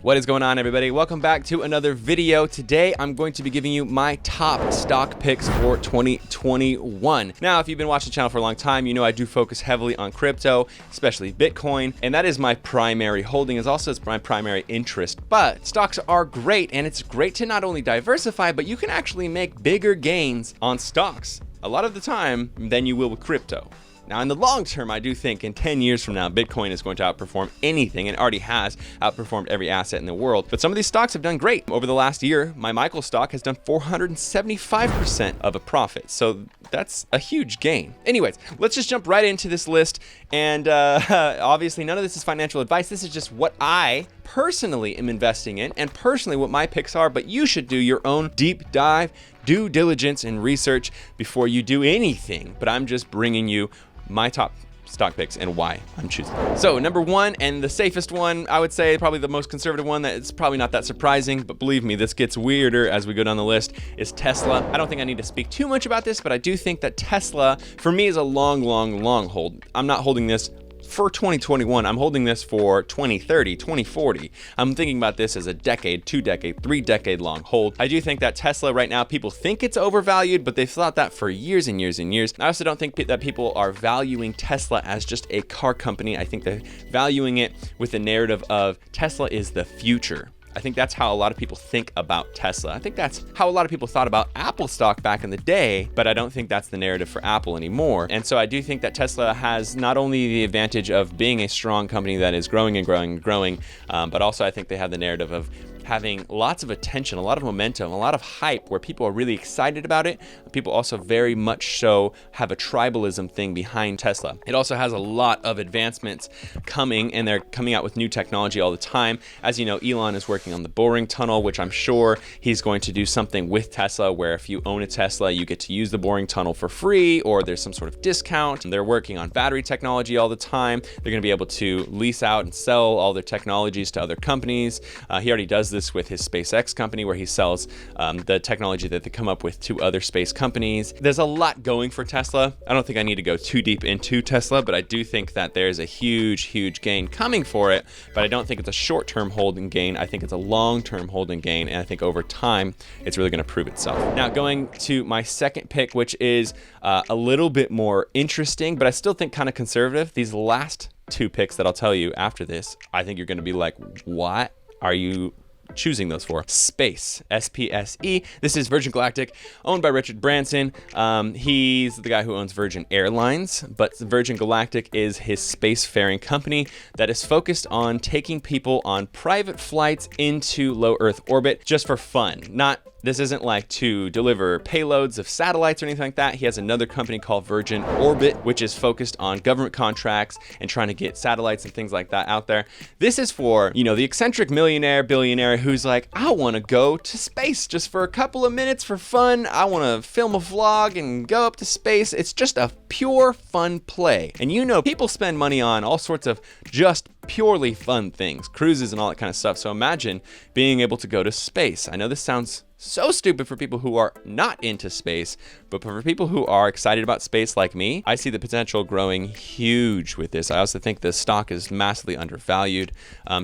What is going on, everybody? Welcome back to another video. Today, I'm going to be giving you my top stock picks for 2021. Now, if you've been watching the channel for a long time, you know I do focus heavily on crypto, especially Bitcoin, and that is my primary holding, is also my primary interest. But stocks are great, and it's great to not only diversify, but you can actually make bigger gains on stocks a lot of the time than you will with crypto. Now, in the long term, I do think in 10 years from now, Bitcoin is going to outperform anything and already has outperformed every asset in the world. But some of these stocks have done great. Over the last year, my Michael stock has done 475% of a profit. So that's a huge gain. Anyways, let's just jump right into this list. And obviously, none of this is financial advice. This is just what I personally am investing in and personally what my picks are. But you should do your own deep dive, due diligence, and research before you do anything. But I'm just bringing you my top stock picks and why I'm choosing them. So number one, and the safest one, I would say probably the most conservative one, that it's probably not that surprising, but believe me, this gets weirder as we go down the list, is Tesla. I don't think I need to speak too much about this, but I do think that Tesla, for me, is a long hold. I'm not holding this for 2021, I'm holding this for 2030, 2040. I'm thinking about this as a decade, 2 decade, 3 decade long hold. I do think that Tesla right now, people think it's overvalued, but they've thought that for years and years and years. I also don't think that people are valuing Tesla as just a car company. I think they're valuing it with the narrative of Tesla is the future. I think that's how a lot of people think about Tesla. I think that's how a lot of people thought about Apple stock back in the day, but I don't think that's the narrative for Apple anymore. And so I do think that Tesla has not only the advantage of being a strong company that is growing and growing and growing, but also I think they have the narrative of having lots of attention, a lot of momentum, a lot of hype where people are really excited about it. People also very much so have a tribalism thing behind Tesla. It also has a lot of advancements coming, and they're coming out with new technology all the time. As you know, Elon is working on the boring tunnel, which I'm sure he's going to do something with Tesla where if you own a Tesla, you get to use the boring tunnel for free, or there's some sort of discount. And they're working on battery technology all the time. They're going to be able to lease out and sell all their technologies to other companies. He already does this with his SpaceX company, where he sells the technology that they come up with to other space companies. There's a lot going for Tesla. I don't think I need to go too deep into Tesla, but I do think that there's a huge gain coming for it, but I don't think it's a short-term holding gain. I think it's a long-term holding gain, and I think over time, it's really going to prove itself. Now, going to my second pick, which is a little bit more interesting, but I still think kind of conservative. These last 2 picks that I'll tell you after this, I think you're going to be like, what are you choosing those for? Space, SPSE. This is Virgin Galactic, owned by Richard Branson. He's the guy who owns Virgin Airlines, but Virgin Galactic is his spacefaring company that is focused on taking people on private flights into low Earth orbit just for fun. This isn't like to deliver payloads of satellites or anything like that. He has another company called Virgin Orbit, which is focused on government contracts and trying to get satellites and things like that out there. This is for, you know, the eccentric millionaire, billionaire who's like, I want to go to space just for a couple of minutes for fun. I want to film a vlog and go up to space. It's just a pure fun play. And you know, people spend money on all sorts of just purely fun things, cruises and all that kind of stuff. So imagine being able to go to space. I know this sounds so stupid for people who are not into space, but for people who are excited about space like me, I see the potential growing huge with this. I also think the stock is massively undervalued.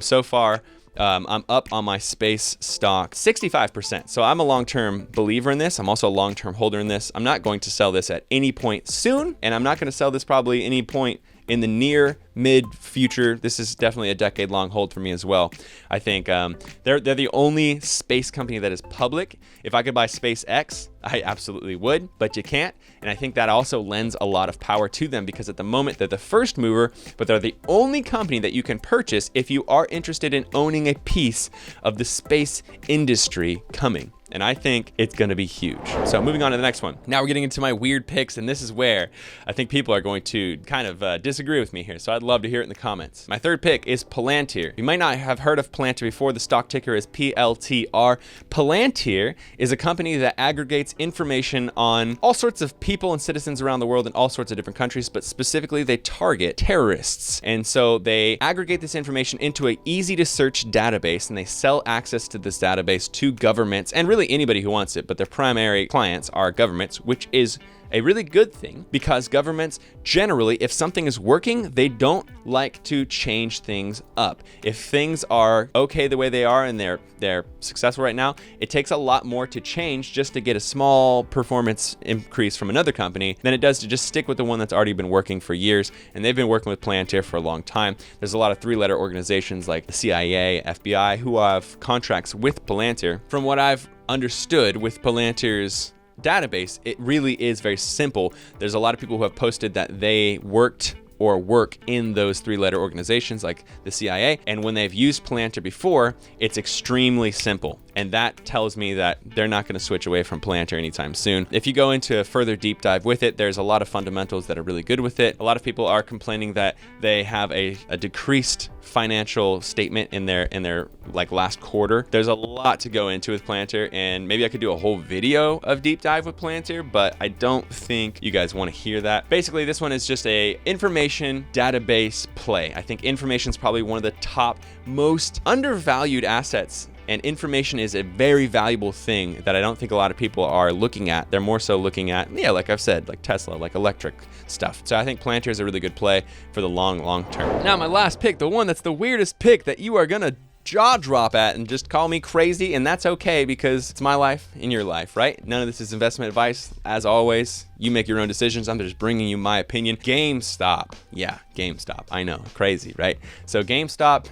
So far, I'm up on my space stock 65%. So I'm a long-term believer in this. I'm also a long-term holder in this. I'm not going to sell this at any point soon, and I'm not going to sell this probably any point in the near mid future. This is definitely a decade-long hold for me as well. I think they're the only space company that is public. If I could buy SpaceX, I absolutely would, but you can't. And I think that also lends a lot of power to them because at the moment they're the first mover, but they're the only company that you can purchase if you are interested in owning a piece of the space industry coming. And I think it's going to be huge. So moving on to the next one. Now we're getting into my weird picks, and this is where I think people are going to kind of disagree with me here. So I'd love to hear it in the comments. My third pick is Palantir. You might not have heard of Palantir before. The stock ticker is PLTR. Palantir is a company that aggregates information on all sorts of people and citizens around the world in all sorts of different countries, but specifically they target terrorists. And so they aggregate this information into an easy to search database, and they sell access to this database to governments and really anybody who wants it, but their primary clients are governments, which is a really good thing, because governments generally, if something is working, they don't like to change things up. If things are okay the way they are and they're successful right now, it takes a lot more to change just to get a small performance increase from another company than it does to just stick with the one that's already been working for years. And they've been working with Palantir for a long time. There's a lot of three-letter organizations like the CIA, FBI, who have contracts with Palantir. From what I've understood with Palantir's database, it really is very simple. There's a lot of people who have posted that they worked or work in those three-letter organizations like the CIA, and when they've used Palantir before, it's extremely simple. And that tells me that they're not going to switch away from Palantir anytime soon. If you go into a further deep dive with it, there's a lot of fundamentals that are really good with it. A lot of people are complaining that they have a decreased financial statement in their like last quarter. There's a lot to go into with Palantir, and maybe I could do a whole video of deep dive with Palantir, but I don't think you guys want to hear that. Basically, this one is just a information database play. I think information is probably one of the top most undervalued assets. And information is a very valuable thing that I don't think a lot of people are looking at. They're more so looking at, like I've said, like Tesla, like electric stuff. So I think Palantir is a really good play for the long term. Now, my last pick, the one that's the weirdest pick that you are going to jaw drop at and just call me crazy, and that's okay because it's my life and your life, right? None of this is investment advice. As always, you make your own decisions. I'm just bringing you my opinion. GameStop. Yeah, GameStop. I know, crazy, right? So GameStop,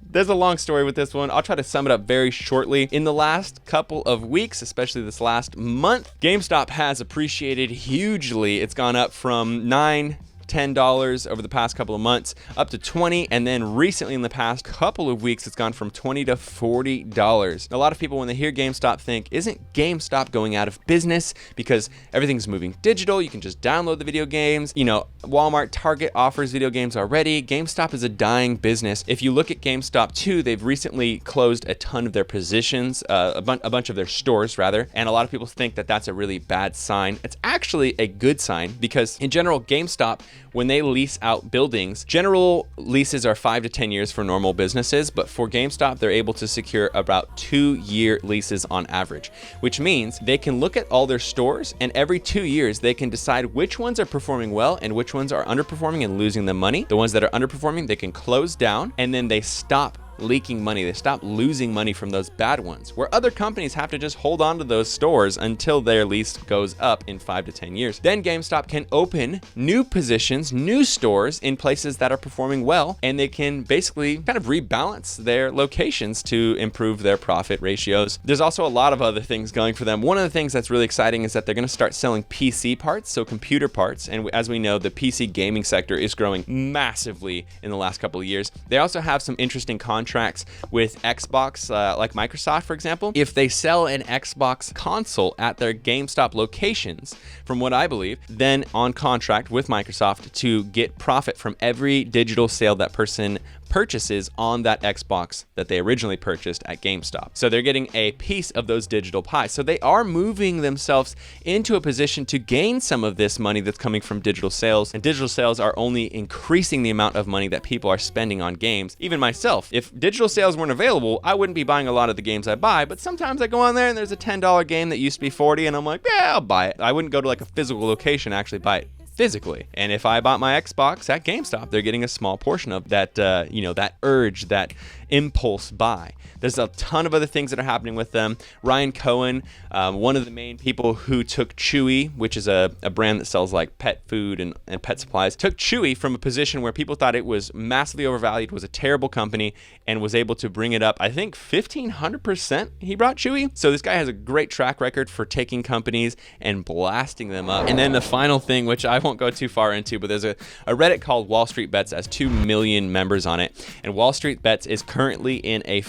there's a long story with this one. I'll try to sum it up very shortly. In the last couple of weeks, especially this last month, GameStop has appreciated hugely. It's gone up from $10 over the past couple of months up to $20, and then recently in the past couple of weeks it's gone from $20 to $40. A lot of people, when they hear GameStop, think, isn't GameStop going out of business because everything's moving digital? You can just download the video games. Walmart, Target offers video games already. GameStop is a dying business. If you look at GameStop too, they've recently closed a ton of their positions, a bunch of their stores rather, and a lot of people think that that's a really bad sign. It's actually a good sign because in general, GameStop, when they lease out buildings, general leases are 5 to 10 years for normal businesses, but for GameStop, they're able to secure about 2-year leases on average, which means they can look at all their stores, and every 2 years, they can decide which ones are performing well and which ones are underperforming and losing them money. The ones that are underperforming, they can close down, and then they stop leaking money. They stop losing money from those bad ones, where other companies have to just hold on to those stores until their lease goes up in 5 to 10 years. Then GameStop can open new positions, new stores in places that are performing well, and they can basically kind of rebalance their locations to improve their profit ratios. There's also a lot of other things going for them. One of the things that's really exciting is that they're going to start selling PC parts, so computer parts, and as we know, the PC gaming sector is growing massively in the last couple of years. They also have some interesting contracts with Xbox, like Microsoft, for example. If they sell an Xbox console at their GameStop locations, from what I believe, then on contract with Microsoft to get profit from every digital sale that person purchases on that Xbox that they originally purchased at GameStop. So they're getting a piece of those digital pies. So they are moving themselves into a position to gain some of this money that's coming from digital sales. And digital sales are only increasing the amount of money that people are spending on games. Even myself, if digital sales weren't available, I wouldn't be buying a lot of the games I buy, but sometimes I go on there and there's a $10 game that used to be $40 and I'm like, yeah, I'll buy it. I wouldn't go to like a physical location and actually buy it physically. And if I bought my Xbox at GameStop, they're getting a small portion of that, that urge, that impulse buy. There's a ton of other things that are happening with them. Ryan Cohen, one of the main people who took Chewy, which is a brand that sells like pet food and pet supplies, took Chewy from a position where people thought it was massively overvalued, was a terrible company, and was able to bring it up, I think 1,500% he brought Chewy. So this guy has a great track record for taking companies and blasting them up. And then the final thing, which I won't go too far into, but there's a Reddit called Wall Street Bets that has 2 million members on it. And Wall Street Bets is currently in a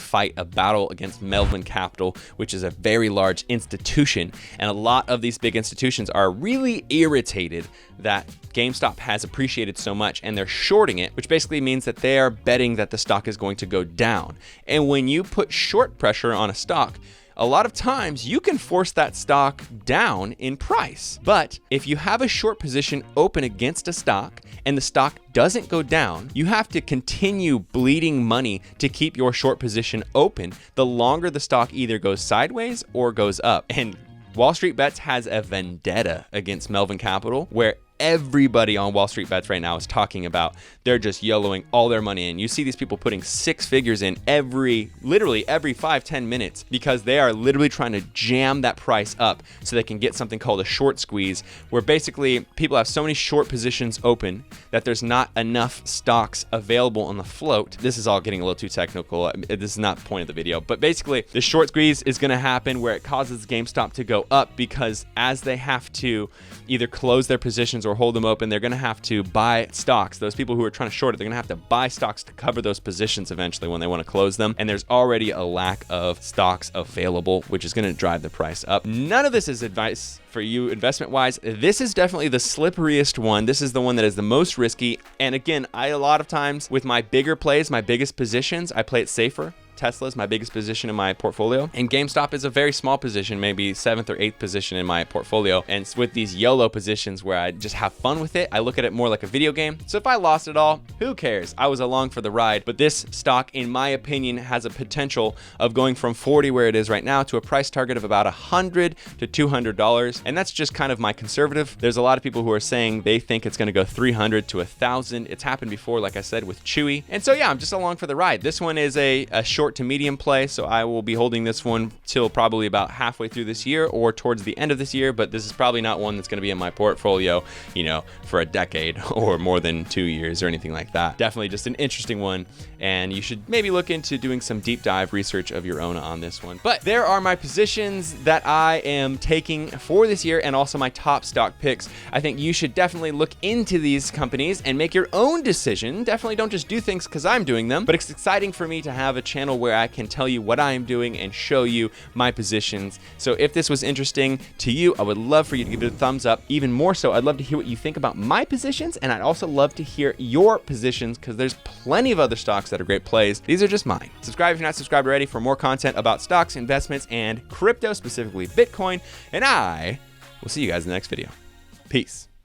battle against Melvin Capital, which is a very large institution. And a lot of these big institutions are really irritated that GameStop has appreciated so much and they're shorting it, which basically means that they are betting that the stock is going to go down. And when you put short pressure on a stock, a lot of times you can force that stock down in price. But if you have a short position open against a stock and the stock doesn't go down, you have to continue bleeding money to keep your short position open the longer the stock either goes sideways or goes up. And Wall Street Bets has a vendetta against Melvin Capital, where everybody on Wall Street Bets right now is talking about they're just YOLOing all their money in. You see these people putting 6 figures in literally every 5-10 minutes because they are literally trying to jam that price up so they can get something called a short squeeze, where basically people have so many short positions open that there's not enough stocks available on the float. This is all getting a little too technical. This is not the point of the video, but basically the short squeeze is going to happen where it causes GameStop to go up, because as they have to either close their positions or hold them open, they're going to have to buy stocks. Those people who are trying to short it, they're going to have to buy stocks to cover those positions eventually when they want to close them. And there's already a lack of stocks available, which is going to drive the price up. None of this is advice for you investment wise. This is definitely the slipperiest one. This is the one that is the most risky. And again, a lot of times with my bigger plays, my biggest positions, I play it safer. Tesla is my biggest position in my portfolio, and GameStop is a very small position, maybe 7th or 8th position in my portfolio. And with these YOLO positions where I just have fun with it, I look at it more like a video game. So if I lost it all, who cares? I was along for the ride. But this stock, in my opinion, has a potential of going from 40 where it is right now to a price target of about $100 to $200. And that's just kind of my conservative. There's a lot of people who are saying they think it's going to go 300 to 1,000. It's happened before, like I said, with Chewy. And so yeah, I'm just along for the ride. This one is a short to medium play, so I will be holding this one till probably about halfway through this year or towards the end of this year. But this is probably not one that's going to be in my portfolio, you know, for a decade or more than 2 years or anything like that. Definitely just an interesting one, and you should maybe look into doing some deep dive research of your own on this one. But there are my positions that I am taking for this year, and also my top stock picks. I think you should definitely look into these companies and make your own decision. Definitely don't just do things because I'm doing them, but it's exciting for me to have a channel where I can tell you what I am doing and show you my positions. So if this was interesting to you, I would love for you to give it a thumbs up. Even more so, I'd love to hear what you think about my positions, and I'd also love to hear your positions, because there's plenty of other stocks that are great plays. These are just mine. Subscribe if you're not subscribed already for more content about stocks, investments, and crypto, specifically Bitcoin, and I will see you guys in the next video. Peace.